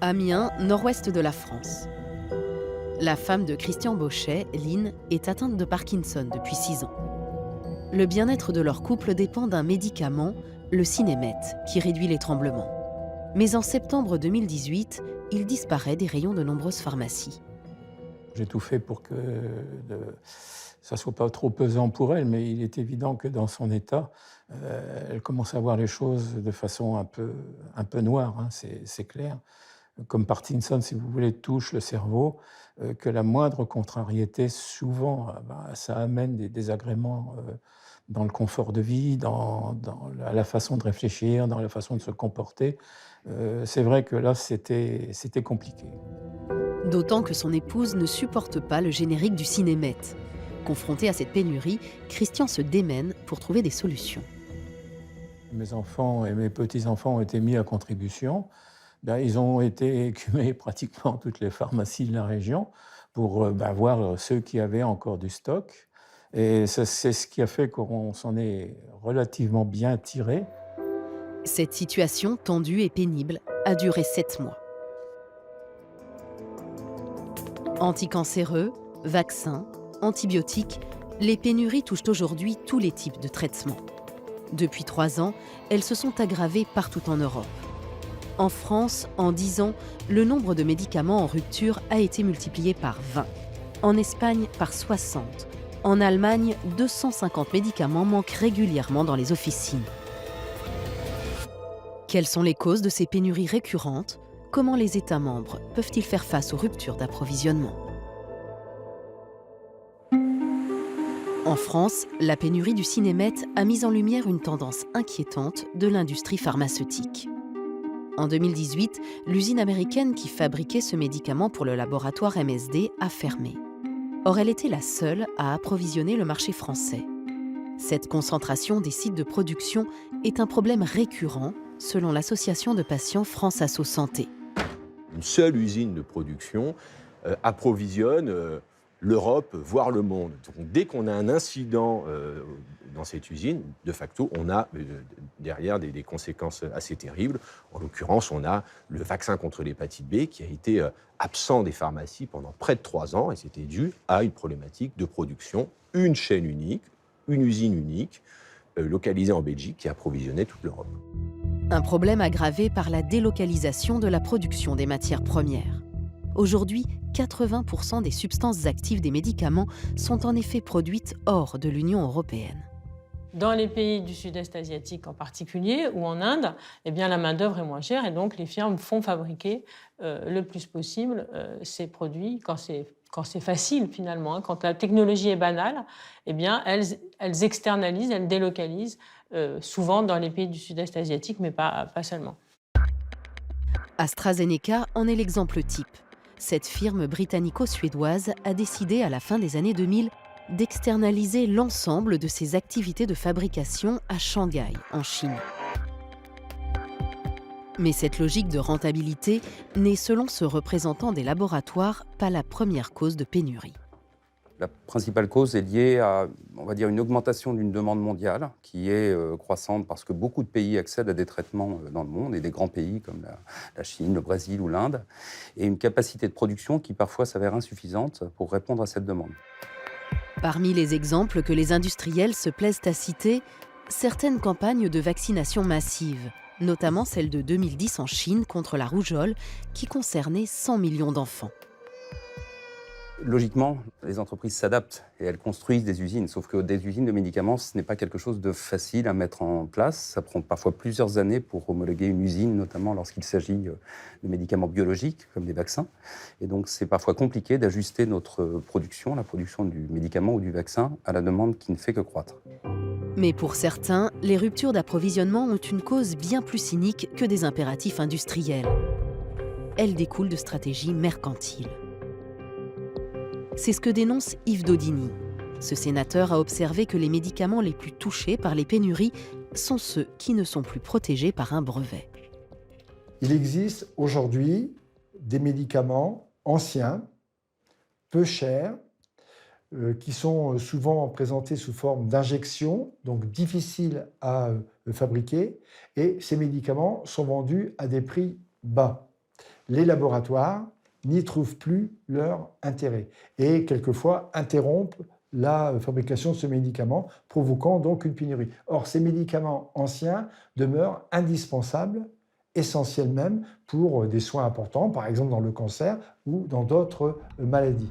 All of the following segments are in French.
Amiens, nord-ouest de la France. La femme de Christian Bauchet, Lynn, est atteinte de Parkinson depuis 6 ans. Le bien-être de leur couple dépend d'un médicament, le Sinémète, qui réduit les tremblements. Mais en septembre 2018, il disparaît des rayons de nombreuses pharmacies. J'ai tout fait pour que ça ne soit pas trop pesant pour elle, mais il est évident que dans son état, elle commence à voir les choses de façon un peu noire, hein, c'est clair. Comme Parkinson, si vous voulez, touche le cerveau, que la moindre contrariété, souvent, ça amène des désagréments dans le confort de vie, dans la façon de réfléchir, dans la façon de se comporter. C'est vrai que là, c'était compliqué. D'autant que son épouse ne supporte pas le générique du Sinémète. Confronté à cette pénurie, Christian se démène pour trouver des solutions. Mes enfants et mes petits-enfants ont été mis à contribution. Ils ont été écumés pratiquement toutes les pharmacies de la région pour voir ceux qui avaient encore du stock. Et ça, c'est ce qui a fait qu'on s'en est relativement bien tiré. Cette situation tendue et pénible a duré 7 mois. Anticancéreux, vaccins, antibiotiques, les pénuries touchent aujourd'hui tous les types de traitements. Depuis 3 ans, elles se sont aggravées partout en Europe. En France, en 10 ans, le nombre de médicaments en rupture a été multiplié par 20. En Espagne, par 60. En Allemagne, 250 médicaments manquent régulièrement dans les officines. Quelles sont les causes de ces pénuries récurrentes ? Comment les États membres peuvent-ils faire face aux ruptures d'approvisionnement ? En France, la pénurie du Sinémète a mis en lumière une tendance inquiétante de l'industrie pharmaceutique. En 2018, l'usine américaine qui fabriquait ce médicament pour le laboratoire MSD a fermé. Or, elle était la seule à approvisionner le marché français. Cette concentration des sites de production est un problème récurrent, selon l'association de patients France Asso Santé. Une seule usine de production approvisionne l'Europe, voire le monde. Donc, dès qu'on a un incident dans cette usine, de facto, on a derrière des conséquences assez terribles. En l'occurrence, on a le vaccin contre l'hépatite B qui a été absent des pharmacies pendant près de 3 ans, et c'était dû à une problématique de production, une chaîne unique, une usine unique, localisée en Belgique, qui approvisionnait toute l'Europe. Un problème aggravé par la délocalisation de la production des matières premières. Aujourd'hui, 80% des substances actives des médicaments sont en effet produites hors de l'Union européenne. Dans les pays du sud-est asiatique en particulier, ou en Inde, eh bien, la main-d'œuvre est moins chère et donc les firmes font fabriquer le plus possible ces produits quand c'est facile finalement. Quand la technologie est banale, eh bien, elles externalisent, elles délocalisent, souvent dans les pays du sud-est asiatique, mais pas seulement. AstraZeneca en est l'exemple type. Cette firme britannico-suédoise a décidé à la fin des années 2000 d'externaliser l'ensemble de ses activités de fabrication à Shanghai, en Chine. Mais cette logique de rentabilité n'est, selon ce représentant des laboratoires, pas la première cause de pénurie. La principale cause est liée à, on va dire, une augmentation d'une demande mondiale qui est croissante parce que beaucoup de pays accèdent à des traitements dans le monde, et des grands pays comme la Chine, le Brésil ou l'Inde, et une capacité de production qui parfois s'avère insuffisante pour répondre à cette demande. Parmi les exemples que les industriels se plaisent à citer, certaines campagnes de vaccination massive, notamment celle de 2010 en Chine contre la rougeole, qui concernait 100 millions d'enfants. Logiquement, les entreprises s'adaptent et elles construisent des usines, sauf que des usines de médicaments, ce n'est pas quelque chose de facile à mettre en place. Ça prend parfois plusieurs années pour homologuer une usine, notamment lorsqu'il s'agit de médicaments biologiques, comme des vaccins. Et donc, c'est parfois compliqué d'ajuster notre production, la production du médicament ou du vaccin, à la demande qui ne fait que croître. Mais pour certains, les ruptures d'approvisionnement ont une cause bien plus cynique que des impératifs industriels. Elles découlent de stratégies mercantiles. C'est ce que dénonce Yves Daudigny. Ce sénateur a observé que les médicaments les plus touchés par les pénuries sont ceux qui ne sont plus protégés par un brevet. Il existe aujourd'hui des médicaments anciens, peu chers, qui sont souvent présentés sous forme d'injection, donc difficiles à fabriquer, et ces médicaments sont vendus à des prix bas. les laboratoires n'y trouvent plus leur intérêt et quelquefois interrompent la fabrication de ce médicament, provoquant donc une pénurie. Or, ces médicaments anciens demeurent indispensables, essentiels même, pour des soins importants, par exemple dans le cancer ou dans d'autres maladies.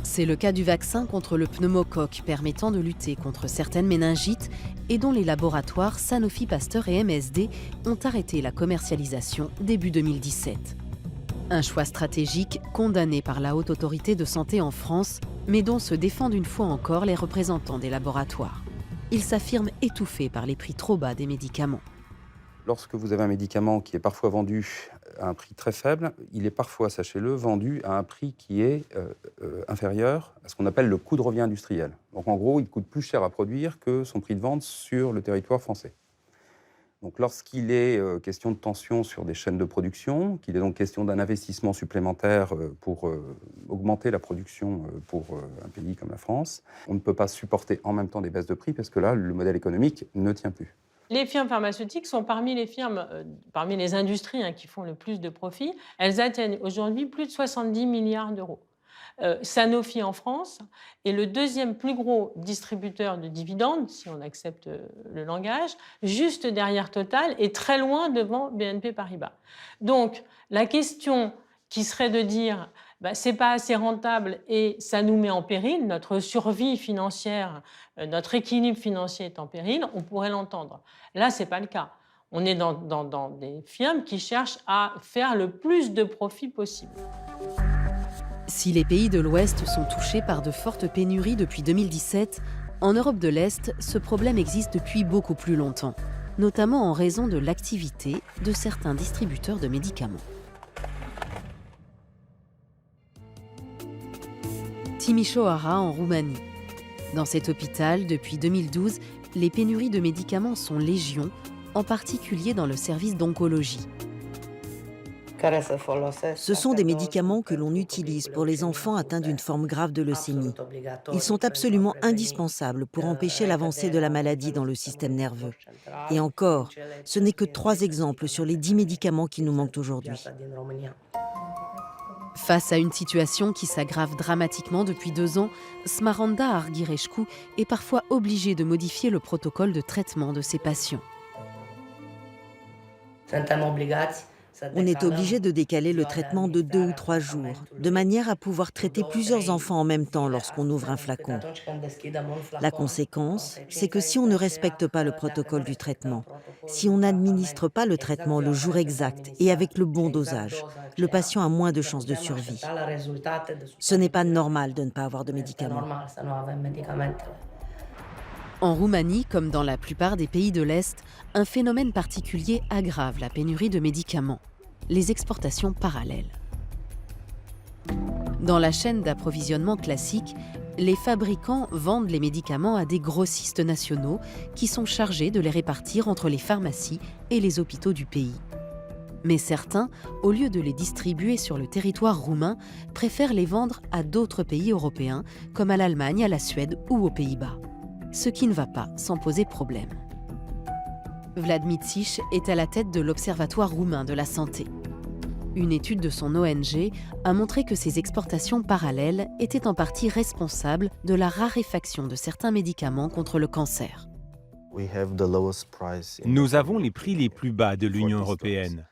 C'est le cas du vaccin contre le pneumocoque permettant de lutter contre certaines méningites et dont les laboratoires Sanofi Pasteur et MSD ont arrêté la commercialisation début 2017. Un choix stratégique condamné par la Haute Autorité de Santé en France, mais dont se défendent une fois encore les représentants des laboratoires. Ils s'affirment étouffés par les prix trop bas des médicaments. Lorsque vous avez un médicament qui est parfois vendu à un prix très faible, il est parfois, sachez-le, vendu à un prix qui est inférieur à ce qu'on appelle le coût de revient industriel. Donc en gros, il coûte plus cher à produire que son prix de vente sur le territoire français. Donc lorsqu'il est question de tension sur des chaînes de production, qu'il est donc question d'un investissement supplémentaire pour augmenter la production pour un pays comme la France, on ne peut pas supporter en même temps des baisses de prix parce que là, le modèle économique ne tient plus. Les firmes pharmaceutiques sont parmi les firmes, parmi les industries qui font le plus de profits. Elles atteignent aujourd'hui plus de 70 milliards d'euros. Sanofi en France est le deuxième plus gros distributeur de dividendes, si on accepte le langage, juste derrière Total et très loin devant BNP Paribas. Donc la question qui serait de dire c'est pas assez rentable et ça nous met en péril, notre survie financière, notre équilibre financier est en péril, on pourrait l'entendre. Là, c'est pas le cas. On est dans des firmes qui cherchent à faire le plus de profit possible. Si les pays de l'Ouest sont touchés par de fortes pénuries depuis 2017, en Europe de l'Est, ce problème existe depuis beaucoup plus longtemps, notamment en raison de l'activité de certains distributeurs de médicaments. Timișoara en Roumanie. Dans cet hôpital, depuis 2012, les pénuries de médicaments sont légion, en particulier dans le service d'oncologie. Ce sont des médicaments que l'on utilise pour les enfants atteints d'une forme grave de leucémie. Ils sont absolument indispensables pour empêcher l'avancée de la maladie dans le système nerveux. Et encore, ce n'est que 3 exemples sur les 10 médicaments qui nous manquent aujourd'hui. Face à une situation qui s'aggrave dramatiquement depuis 2 ans, Smaranda Arghirescu est parfois obligé de modifier le protocole de traitement de ses patients. On est obligé de décaler le traitement de 2 ou 3 jours, de manière à pouvoir traiter plusieurs enfants en même temps lorsqu'on ouvre un flacon. La conséquence, c'est que si on ne respecte pas le protocole du traitement, si on n'administre pas le traitement le jour exact et avec le bon dosage, le patient a moins de chances de survie. Ce n'est pas normal de ne pas avoir de médicaments. En Roumanie, comme dans la plupart des pays de l'Est, un phénomène particulier aggrave la pénurie de médicaments, les exportations parallèles. Dans la chaîne d'approvisionnement classique, les fabricants vendent les médicaments à des grossistes nationaux qui sont chargés de les répartir entre les pharmacies et les hôpitaux du pays. Mais certains, au lieu de les distribuer sur le territoire roumain, préfèrent les vendre à d'autres pays européens, comme à l'Allemagne, à la Suède ou aux Pays-Bas. Ce qui ne va pas sans poser problème. Vlad Micic est à la tête de l'Observatoire roumain de la santé. Une étude de son ONG a montré que ces exportations parallèles étaient en partie responsables de la raréfaction de certains médicaments contre le cancer. Nous avons les prix les plus bas de l'Union européenne.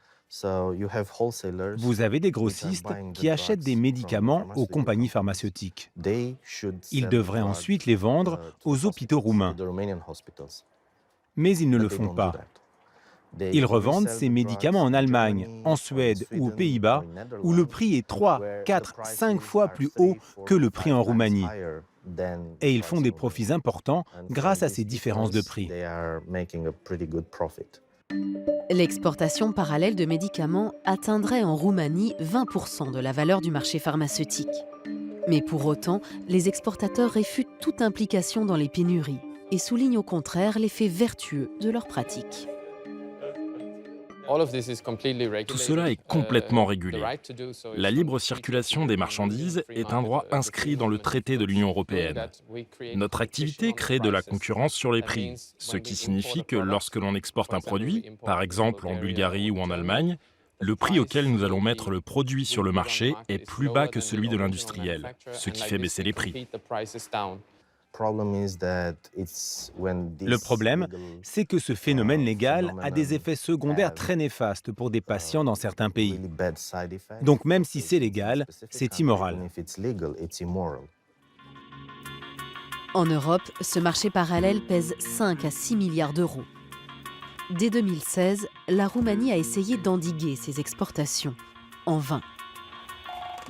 Vous avez des grossistes qui achètent des médicaments aux compagnies pharmaceutiques. Ils devraient ensuite les vendre aux hôpitaux roumains. Mais ils ne le font pas. Ils revendent ces médicaments en Allemagne, en Suède ou aux Pays-Bas, où le prix est 3, 4, 5 fois plus haut que le prix en Roumanie. Et ils font des profits importants grâce à ces différences de prix. L'exportation parallèle de médicaments atteindrait en Roumanie 20% de la valeur du marché pharmaceutique. Mais pour autant, les exportateurs réfutent toute implication dans les pénuries et soulignent au contraire l'effet vertueux de leurs pratiques. Tout cela est complètement régulé. La libre circulation des marchandises est un droit inscrit dans le traité de l'Union européenne. Notre activité crée de la concurrence sur les prix, ce qui signifie que lorsque l'on exporte un produit, par exemple en Bulgarie ou en Allemagne, Le prix auquel nous allons mettre le produit sur le marché est plus bas que celui de l'industriel, ce qui fait baisser les prix. Le problème, c'est que ce phénomène légal a des effets secondaires très néfastes pour des patients dans certains pays. Donc même si c'est légal, c'est immoral. En Europe, ce marché parallèle pèse 5 à 6 milliards d'euros. Dès 2016, la Roumanie a essayé d'endiguer ses exportations, en vain.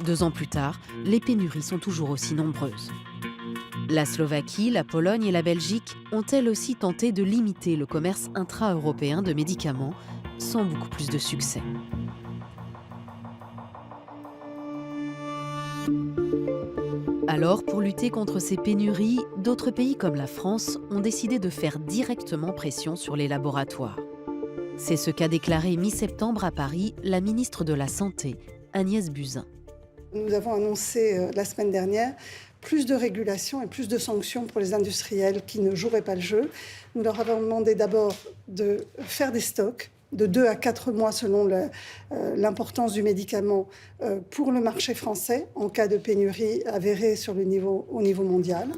2 ans plus tard, les pénuries sont toujours aussi nombreuses. La Slovaquie, la Pologne et la Belgique ont elles aussi tenté de limiter le commerce intra-européen de médicaments, sans beaucoup plus de succès. Alors, pour lutter contre ces pénuries, d'autres pays comme la France ont décidé de faire directement pression sur les laboratoires. C'est ce qu'a déclaré mi-septembre à Paris la ministre de la Santé, Agnès Buzyn. Nous avons annoncé la semaine dernière plus de régulation et plus de sanctions pour les industriels qui ne joueraient pas le jeu. Nous leur avons demandé d'abord de faire des stocks de 2 à 4 mois selon l'importance du médicament pour le marché français en cas de pénurie avérée au niveau mondial.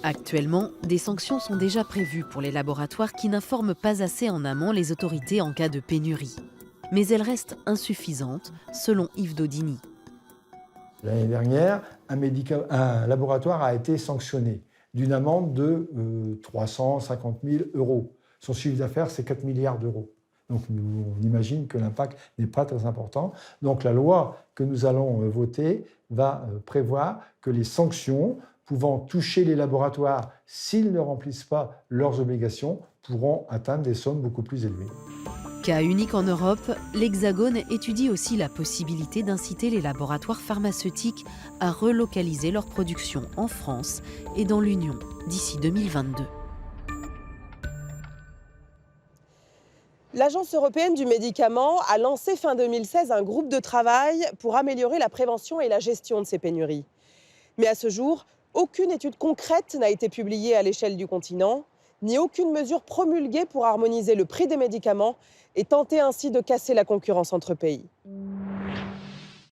Actuellement, des sanctions sont déjà prévues pour les laboratoires qui n'informent pas assez en amont les autorités en cas de pénurie. Mais elles restent insuffisantes, selon Yves Daudini. L'année dernière, un laboratoire a été sanctionné d'une amende de 350 000 euros. Son chiffre d'affaires, c'est 4 milliards d'euros. Donc on imagine que l'impact n'est pas très important. Donc la loi que nous allons voter va prévoir que les sanctions pouvant toucher les laboratoires s'ils ne remplissent pas leurs obligations pourront atteindre des sommes beaucoup plus élevées. Cas unique en Europe, l'Hexagone étudie aussi la possibilité d'inciter les laboratoires pharmaceutiques à relocaliser leur production en France et dans l'Union d'ici 2022. L'Agence européenne du médicament a lancé fin 2016 un groupe de travail pour améliorer la prévention et la gestion de ces pénuries. Mais à ce jour, aucune étude concrète n'a été publiée à l'échelle du continent, ni aucune mesure promulguée pour harmoniser le prix des médicaments et tenter ainsi de casser la concurrence entre pays.